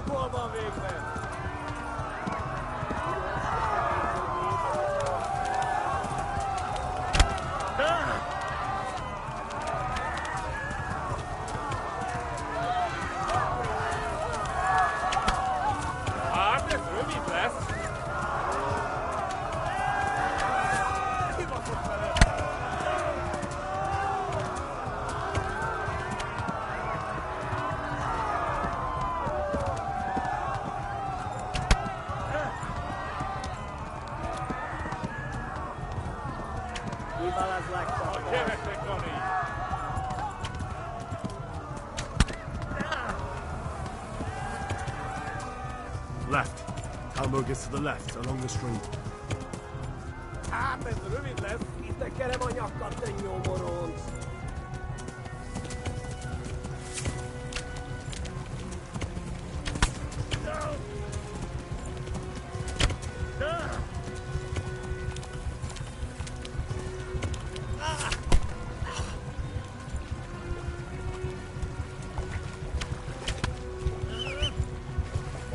pokolban végben! Hát ez rövid lesz! Kibaszott vele! A gyerekek van így! Left. Elbow gets to the left, along the stream. Hát ez rövid lesz! Itt a kerem a nyakat, te nyomoronc!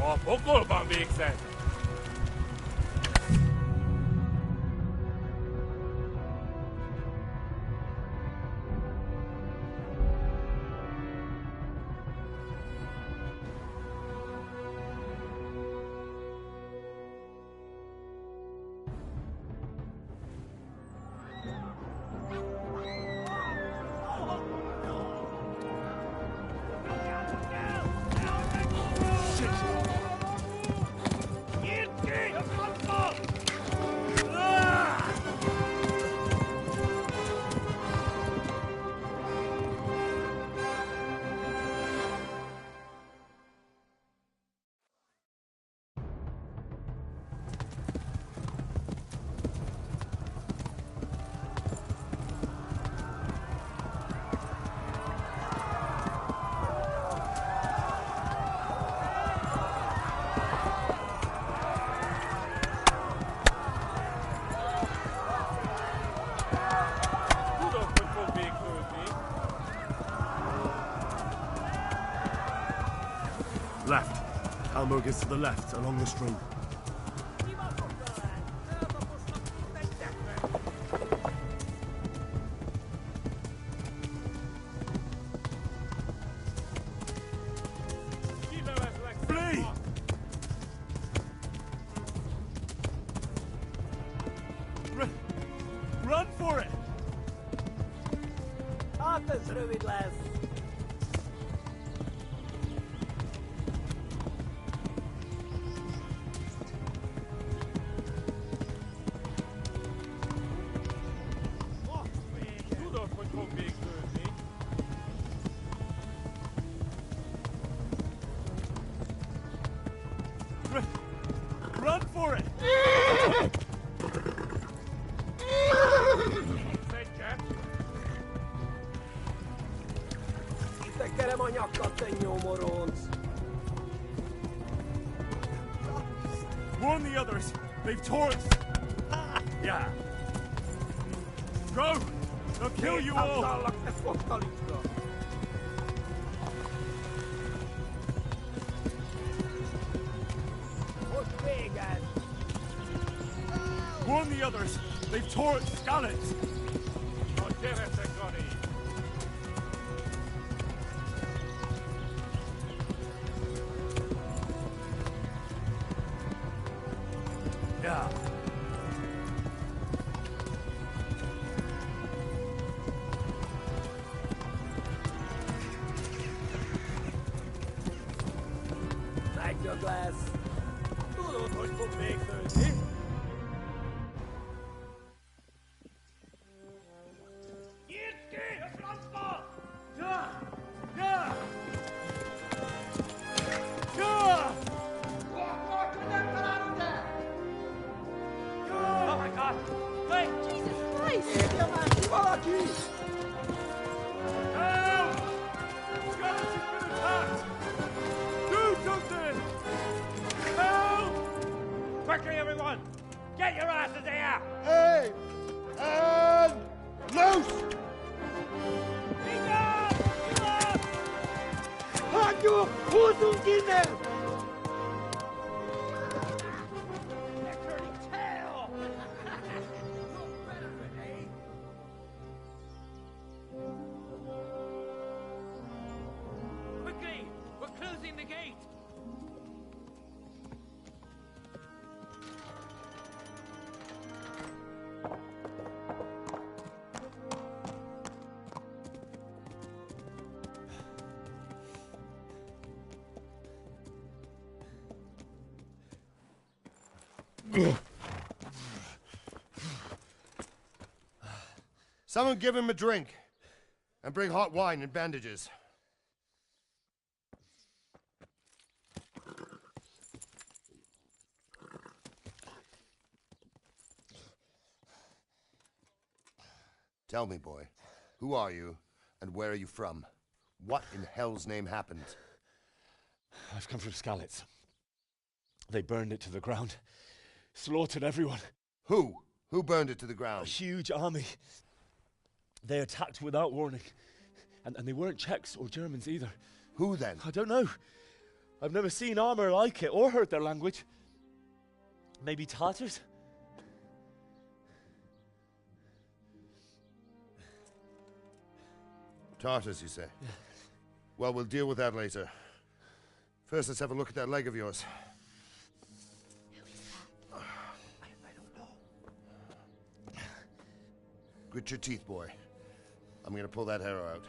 A pokolban végzett! Left. Elbow gets to the left, along the stream. Flee! Run for it! Hát ez rövid lesz! Tudod, hogy fog végződni. Run for it! Itt a kerem a nyakat, te nyomoronc! Warn the others! They've torched! Yeah! Go! They'll kill you all! Tapszallak, te fottalicska! Most véged! Warn the others! They've torched Scarlet! Na gyeretek, Gani! Yeah! Megnyug lesz! Tudod, hogy fog végződni? Nyitd ki a francba! Ja! Ja! Ja! Oh my God! Hey! Jesus Christ! Érje már ki valaki! Help! Scarlet has been attacked! Do something! Help! Quickly, everyone! Get your asses here! Hey! And loose! Inga! Inga! Hagyjuk! Húzzunk innen! opening the gate! Someone give him a drink. And bring hot wine and bandages. Tell me, boy, who are you and where are you from? What in hell's name happened? I've come from Skalitz. They burned it to the ground. Slaughtered everyone. Who? Who burned it to the A ground? huge army. They attacked without warning. And they weren't Czechs or Germans either. Who then? I don't know. I've never seen armor like it or heard their language. Maybe Tatars? Tartars, you say? Yeah. Well, we'll deal with that later. First, let's have a look at that leg of yours. Who is that? I don't know. Grit your teeth, boy. I'm gonna pull that arrow out.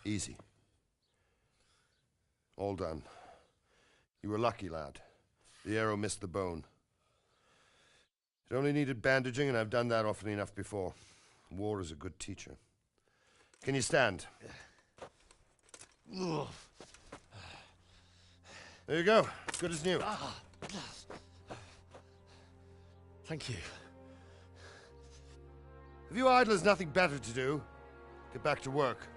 Easy. All done. You were lucky, lad. The arrow missed the bone. It only needed bandaging, and I've done that often enough before. War is a good teacher. Can you stand? There you go. Good as new. Thank you. Have you idlers nothing better to do? Get back to work.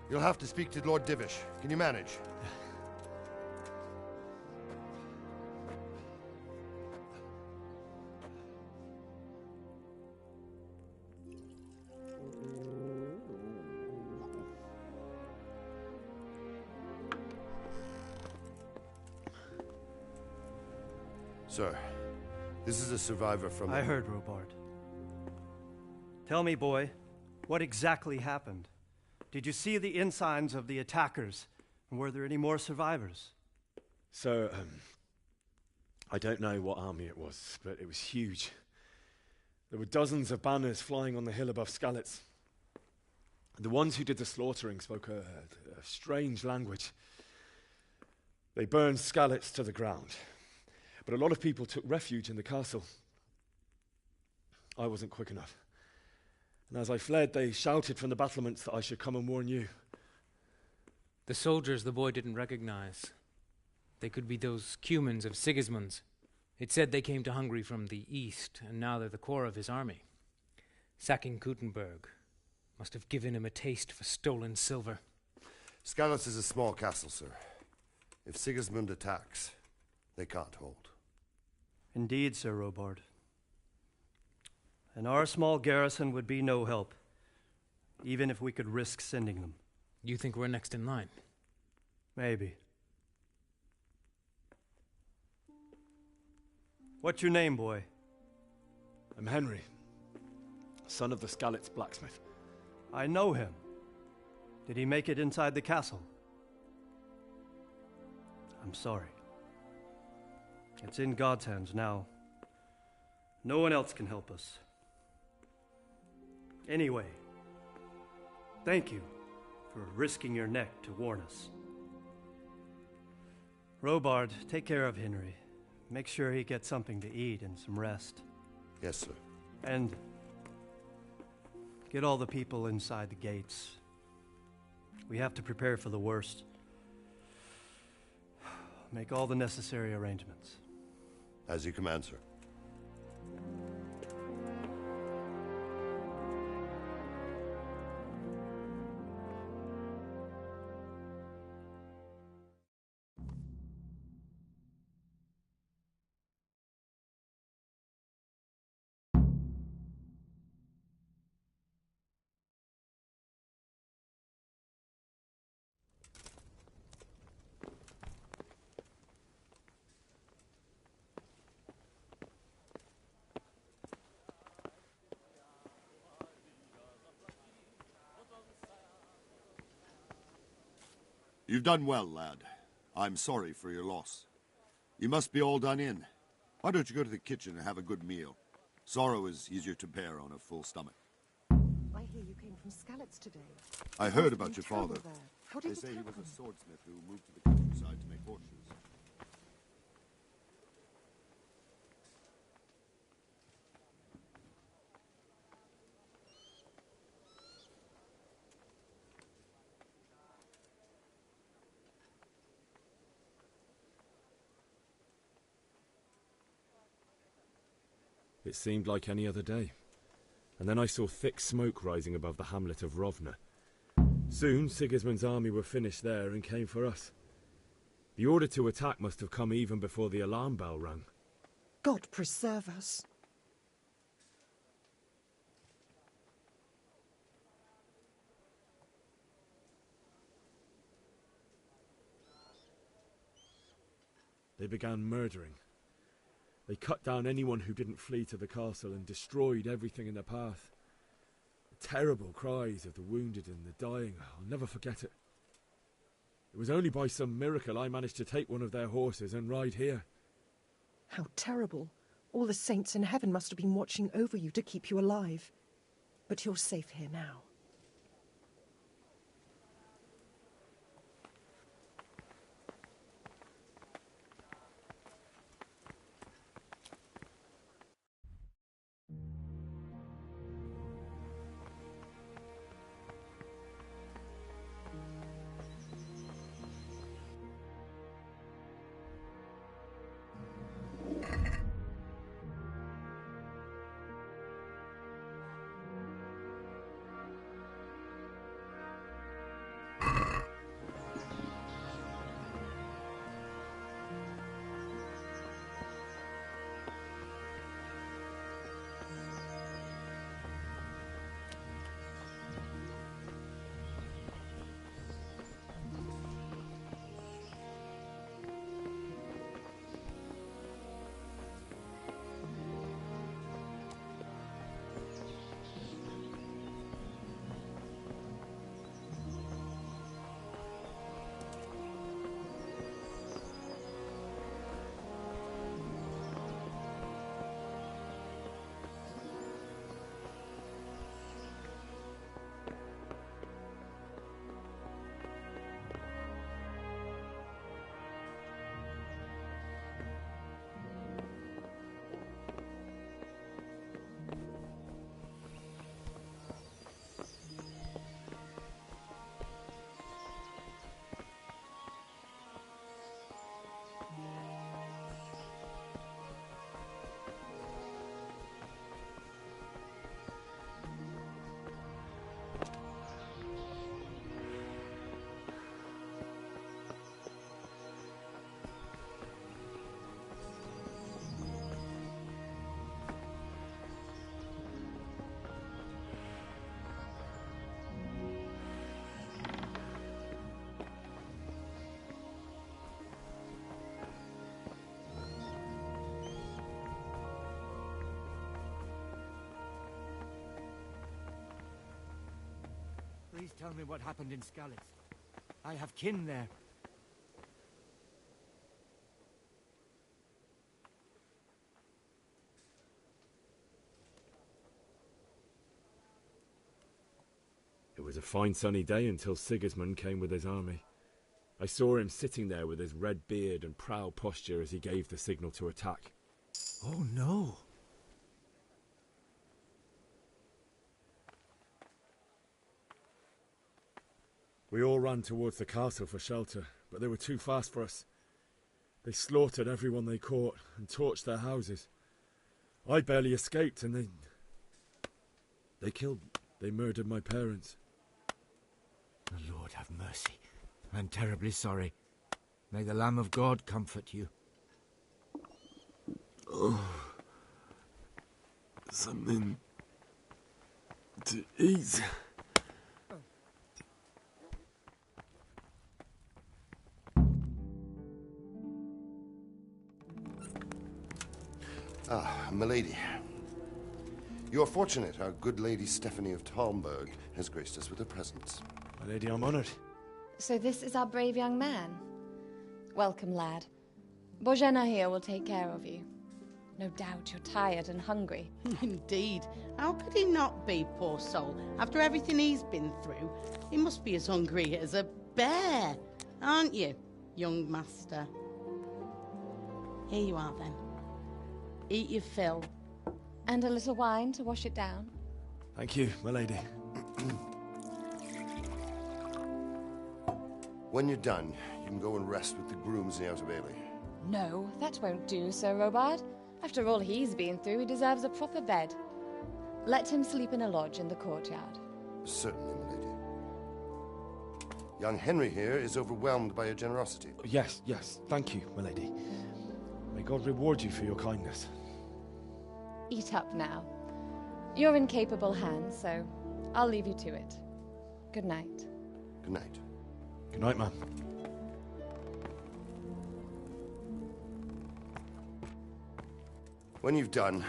You'll have to speak to Lord Divish. Can you manage? Sir, this is a survivor from... I heard, Robard. Tell me, boy, what exactly happened? Did you see the ensigns of the attackers? And were there any more survivors? So, I don't know what army it was, but it was huge. There were dozens of banners flying on the hill above Skalitz. The ones who did the slaughtering spoke a strange language. They burned Skalitz to the ground. But a lot of people took refuge in the castle. I wasn't quick enough. And as I fled, they shouted from the battlements that I should come and warn you. The soldiers the boy didn't recognize. They could be those Cumans of Sigismund's. It said they came to Hungary from the east, and now they're the core of his army. Sacking Kuttenberg must have given him a taste for stolen silver. Skalitz is a small castle, sir. If Sigismund attacks, they can't hold. Indeed, Sir Robard. And our small garrison would be no help, even if we could risk sending them. You think we're next in line? Maybe. What's your name, boy? I'm Henry, son of the Skalitz blacksmith. I know him. Did he make it inside the castle? I'm sorry. It's in God's hands now. No one else can help us. Anyway, thank you for risking your neck to warn us. Robard, take care of Henry. Make sure he gets something to eat and some rest. Yes, sir. And get all the people inside the gates. We have to prepare for the worst. Make all the necessary arrangements. As you command, sir. You've done well, lad. I'm sorry for your loss. You must be all done in. Why don't you go to the kitchen and have a good meal? Sorrow is easier to bear on a full stomach. I hear you came from Skalitz today. I heard about your father. How did They it say he happen? was a swordsmith who moved to the countryside to make horseshoes. It seemed like any other day. And then I saw thick smoke rising above the hamlet of Rovna. Soon Sigismund's army were finished there and came for us. The order to attack must have come even before the alarm bell rang. God preserve us. They began murdering. They cut down anyone who didn't flee to the castle and destroyed everything in their path. The terrible cries of the wounded and the dying, I'll never forget it. It was only by some miracle I managed to take one of their horses and ride here. How terrible. All the saints in heaven must have been watching over you to keep you alive. But you're safe here now. Please tell me what happened in Skalitz. I have kin there. It was a fine sunny day until Sigismund came with his army. I saw him sitting there with his red beard and proud posture as he gave the signal to attack. Oh no! We all ran towards the castle for shelter, but they were too fast for us. They slaughtered everyone they caught and torched their houses. I barely escaped, and they murdered my parents. The Lord have mercy. I'm terribly sorry. May the Lamb of God comfort you. Oh, something to eat. Ah, milady. You are fortunate our good lady Stephanie of Talmberg has graced us with her presence. My lady, I'm honoured. So this is our brave young man. Welcome, lad. Bozhena here will take care of you. No doubt you're tired and hungry. Indeed. How could he not be, poor soul? After everything he's been through, he must be as hungry as a bear, aren't you, young master? Here you are, then. Eat your fill. And a little wine to wash it down. Thank you, my lady. When you're done, you can go and rest with the grooms in the Outer Bailey. No, that won't do, Sir Robard. After all he's been through, he deserves a proper bed. Let him sleep in a lodge in the courtyard. Certainly, my lady. Young Henry here is overwhelmed by your generosity. Yes, thank you, my lady. May God reward you for your kindness. Eat up now. You're in capable hands, so I'll leave you to it. Good night. Good night. Good night, ma'am. When you've done,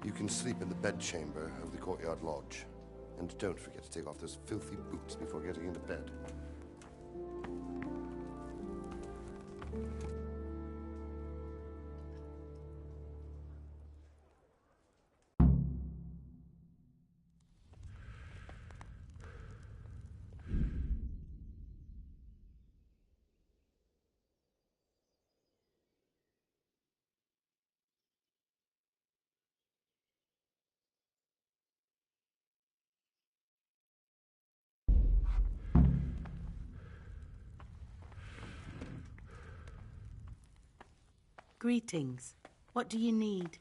you can sleep in the bedchamber of the courtyard lodge. And don't forget to take off those filthy boots before getting into bed. Greetings. What do you need?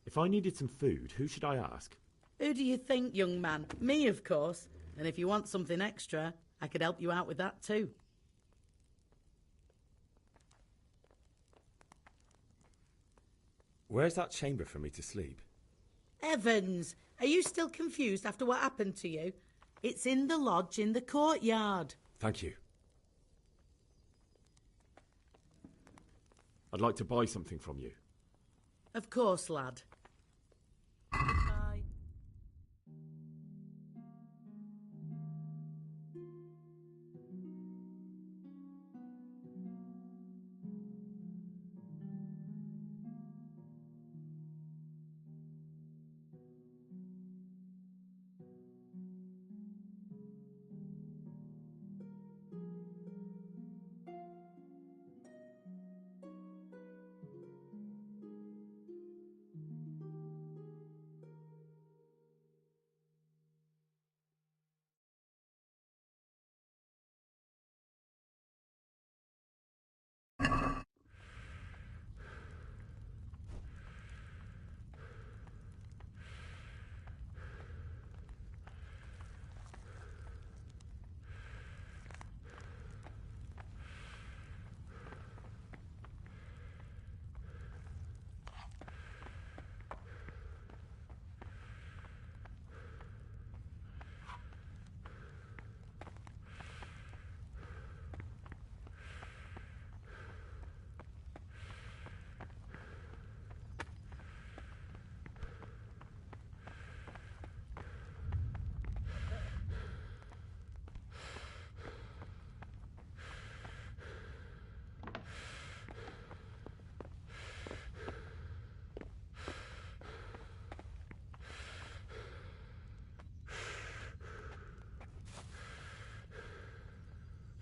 If I needed some food, who should I ask? Who do you think, young man? Me, of course. And if you want something extra, I could help you out with that too. Where's that chamber for me to sleep? Evans, are you still confused after what happened to you? It's in the lodge in the courtyard. Thank you. I'd like to buy something from you. Of course, lad. Goodbye.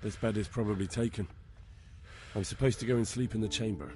This bed is probably taken. I'm supposed to go and sleep in the chamber.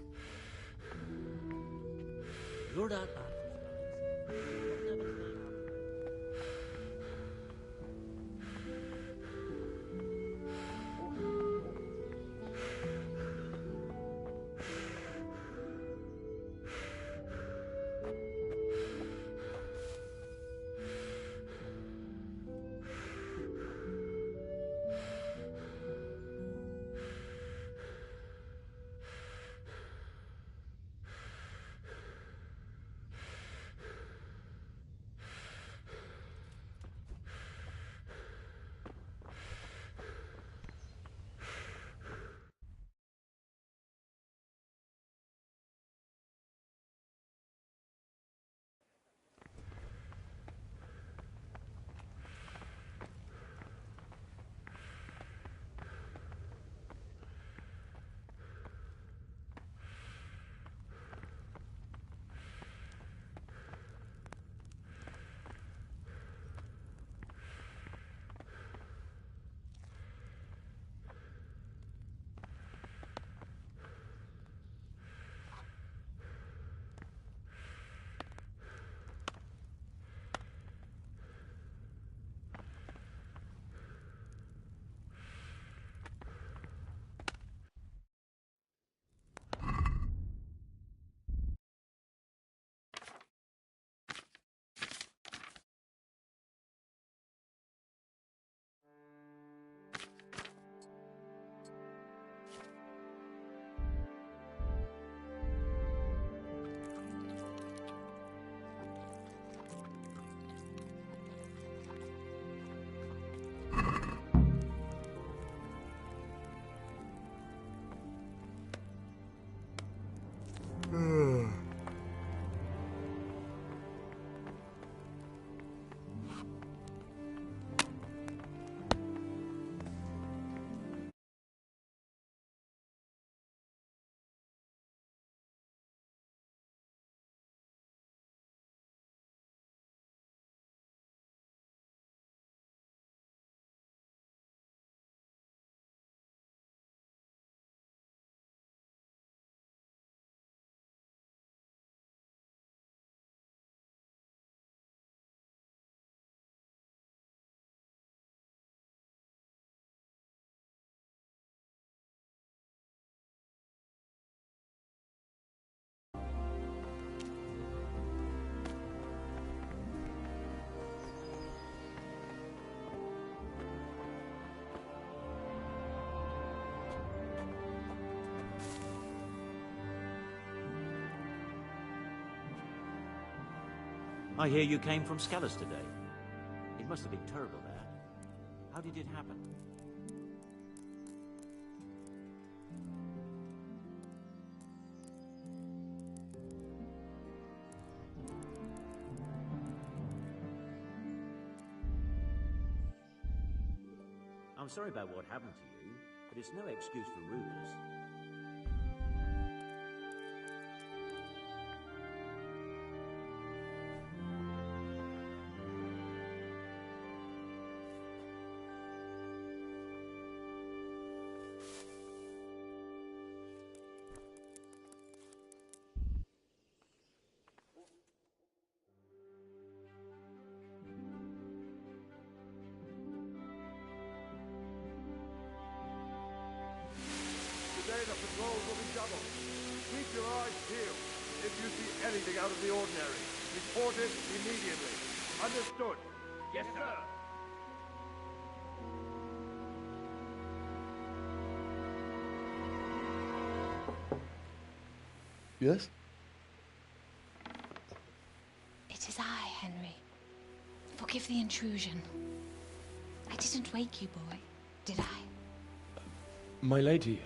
I hear you came from Scallas today. It must have been terrible there. How did it happen? I'm sorry about what happened to you, but it's no excuse for rudeness. Today the patrols will be doubled. Keep your eyes peeled. If you see anything out of the ordinary, report it immediately. Understood? Yes, sir. Yes? It is I, Henry. Forgive the intrusion. I didn't wake you, boy, did I? My lady...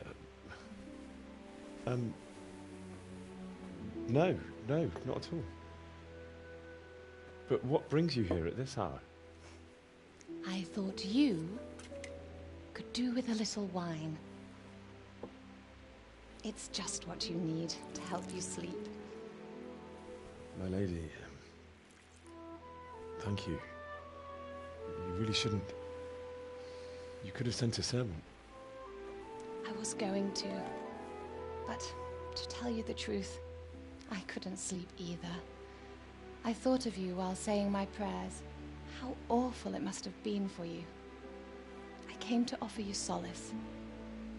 No, not at all. But what brings you here at this hour? I thought you could do with a little wine. It's just what you need to help you sleep. My lady, thank you. You really shouldn't. You could have sent a servant. I was going to, but to tell you the truth, I couldn't sleep either. I thought of you while saying my prayers. How awful it must have been for you. I came to offer you solace,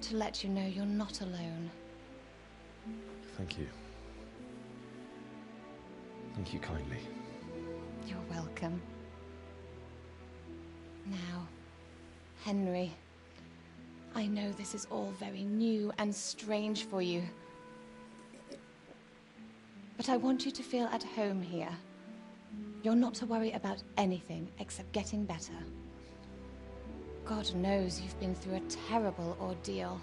to let you know you're not alone. Thank you. Thank you kindly. You're welcome. Now, Henry, I know this is all very new and strange for you. But I want you to feel at home here. You're not to worry about anything except getting better. God knows you've been through a terrible ordeal.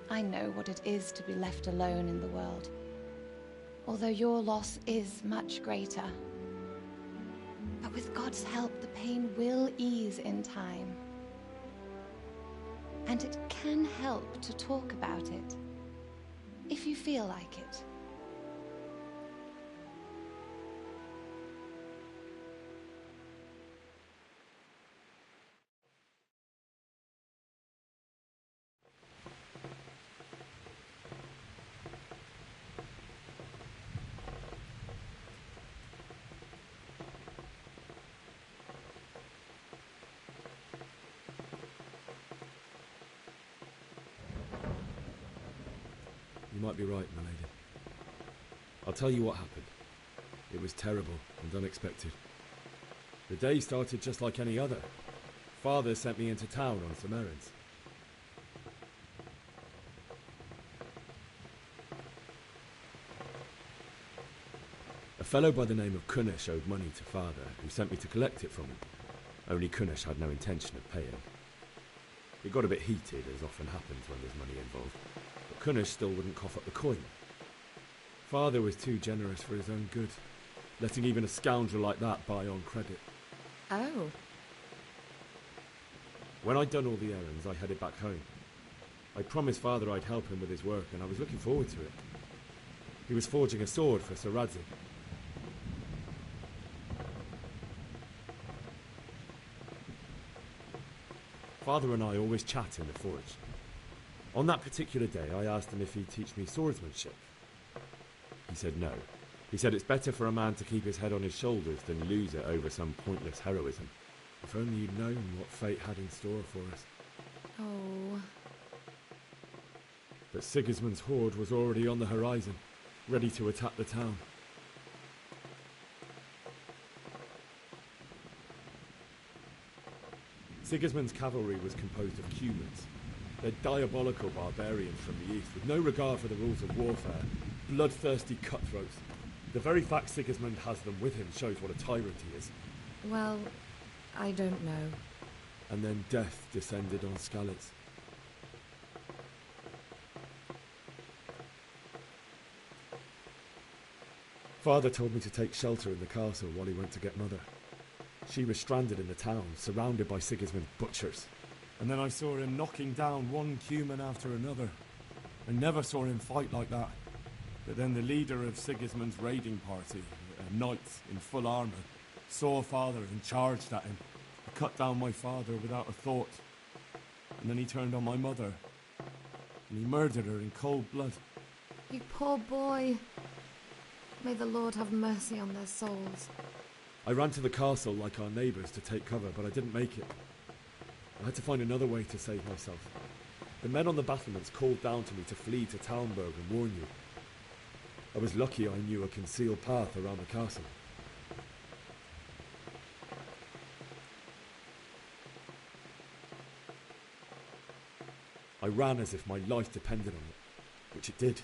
I know what it is to be left alone in the world, although your loss is much greater. But with God's help, the pain will ease in time. And it can help to talk about it, if you feel like it. You might be right, my lady. I'll tell you what happened. It was terrible and unexpected. The day started just like any other. Father sent me into town on some errands. A fellow by the name of Kunnish owed money to Father, who sent me to collect it from him. Only Kunnish had no intention of paying. It got a bit heated, as often happens when there's money involved, but Kunnish still wouldn't cough up the coin. Father was too generous for his own good, letting even a scoundrel like that buy on credit. Oh. When I'd done all the errands, I headed back home. I promised Father I'd help him with his work, and I was looking forward to it. He was forging a sword for Sir Radzig. Father and I always chat in the forge. On that particular day, I asked him if he'd teach me swordsmanship. He said no. He said it's better for a man to keep his head on his shoulders than lose it over some pointless heroism. If only you'd known what fate had in store for us. Oh. But Sigismund's horde was already on the horizon, ready to attack the town. Sigismund's cavalry was composed of humans. They're diabolical barbarians from the east, with no regard for the rules of warfare, bloodthirsty cutthroats. The very fact Sigismund has them with him shows what a tyrant he is. Well, I don't know. And then death descended on Skalitz. Father told me to take shelter in the castle while he went to get Mother. She was stranded in the town, surrounded by Sigismund's butchers. And then I saw him knocking down one human after another. I never saw him fight like that. But then the leader of Sigismund's raiding party, a knight in full armour, saw Father and charged at him. He cut down my father without a thought. And then he turned on my mother. And he murdered her in cold blood. You poor boy. May the Lord have mercy on their souls. I ran to the castle like our neighbours to take cover, but I didn't make it. I had to find another way to save myself. The men on the battlements called down to me to flee to Talmberg and warn you. I was lucky I knew a concealed path around the castle. I ran as if my life depended on it, which it did.